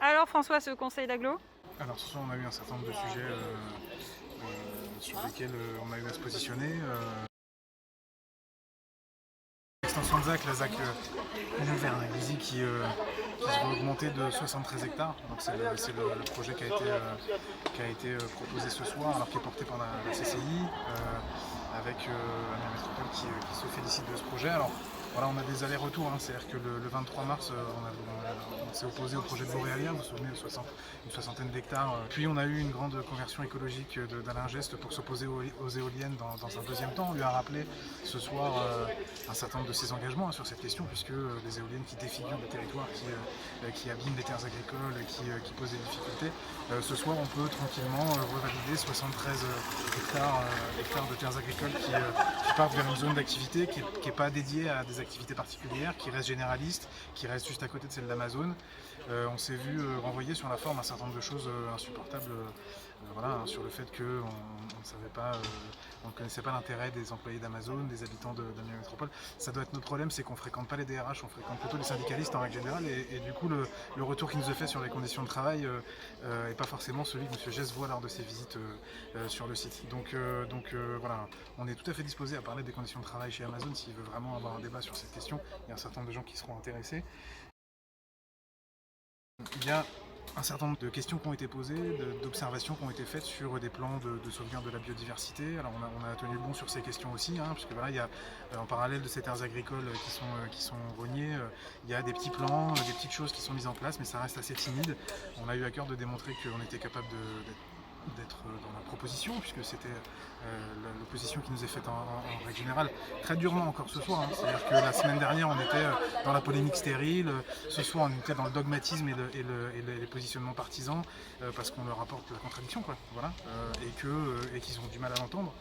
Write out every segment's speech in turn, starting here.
Alors François, ce conseil d'agglo? Alors ce soir on a eu un certain nombre de sujets sur lesquels on a eu à se positionner. L'extension de ZAC, la ZAC Vernalizy qui se va augmenter de 73 hectares. Donc c'est le projet qui a été proposé ce soir, alors qui est porté par la CCI, avec Amiens Métropole qui se félicite de ce projet. Alors voilà, on a des allers-retours, hein. C'est-à-dire que le 23 mars, on s'est opposé au projet de Boréalia, vous vous souvenez, une soixantaine d'hectares. Puis on a eu une grande conversion écologique d'Alain Geste pour s'opposer aux éoliennes dans un deuxième temps. On lui a rappelé ce soir un certain nombre de ses engagements, hein, sur cette question, puisque les éoliennes qui défigurent des territoires, qui abîment les terres agricoles, qui posent des difficultés, ce soir on peut tranquillement revalider 73 hectares de terres agricoles qui partent vers une zone d'activité qui n'est pas dédiée à des activités particulières, qui reste généraliste, qui reste juste à côté de celle d'Amazon. On s'est vu renvoyer sur la forme un certain nombre de choses insupportables, voilà, hein, sur le fait qu'on on ne connaissait pas l'intérêt des employés d'Amazon, des habitants d'Amiens Métropole. Ça doit être notre problème, c'est qu'on ne fréquente pas les DRH, on fréquente plutôt les syndicalistes en règle générale, et du coup le retour qu'il nous a fait sur les conditions de travail n'est pas forcément celui que M. Gesse voit lors de ses visites sur le site. Donc voilà, on est tout à fait disposé à parler des conditions de travail chez Amazon s'il veut vraiment avoir un débat sur cette question. Il y a un certain nombre de gens qui seront intéressés. Il y a un certain nombre de questions qui ont été posées, d'observations qui ont été faites sur des plans de sauvegarde de la biodiversité. Alors on a tenu bon sur ces questions aussi, hein, puisque voilà, il y a, en parallèle de ces terres agricoles qui sont rognées, il y a des petits plans, des petites choses qui sont mises en place, mais ça reste assez timide. On a eu à cœur de démontrer qu'on était capable d'être dans la proposition, puisque c'était l'opposition qui nous est faite en règle générale très durement encore ce soir, hein. C'est-à-dire que la semaine dernière on était dans la polémique stérile, ce soir on était dans le dogmatisme et les positionnements partisans, parce qu'on leur apporte la contradiction, quoi, voilà, et qu'ils ont du mal à l'entendre.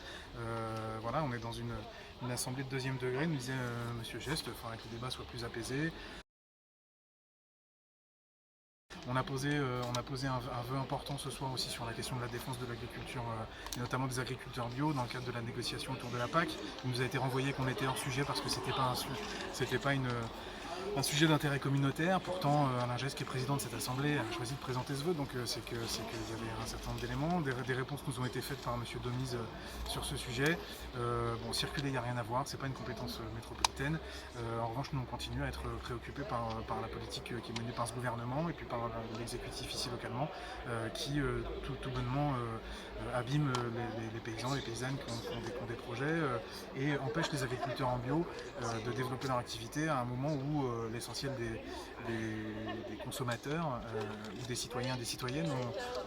Voilà, on est dans une assemblée de deuxième degré, nous disait Monsieur Geste, il faudrait que le débat soit plus apaisé. On a posé un vœu important ce soir aussi sur la question de la défense de l'agriculture, et notamment des agriculteurs bio, dans le cadre de la négociation autour de la PAC. Il nous a été renvoyé qu'on était hors sujet parce que c'était pas un sujet d'intérêt communautaire. Pourtant, Alain Geste, qui est président de cette assemblée, a choisi de présenter ce vœu, donc c'est qu'il y avait un certain nombre d'éléments. Des réponses nous ont été faites par M. Domise sur ce sujet. Bon, circuler, il n'y a rien à voir, c'est pas une compétence métropolitaine. En revanche, nous on continue à être préoccupés par la politique qui est menée par ce gouvernement et puis par l'exécutif ici localement, qui tout bonnement abîme les paysans, les paysannes qui ont des projets, et empêche les agriculteurs en bio de développer leur activité à un moment où l'essentiel des consommateurs ou des citoyens et des citoyennes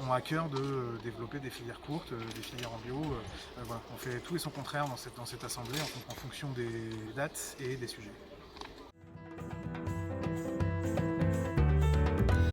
ont à cœur de développer des filières courtes, des filières en bio. Voilà. On fait tout et son contraire dans cette assemblée en fonction des dates et des sujets.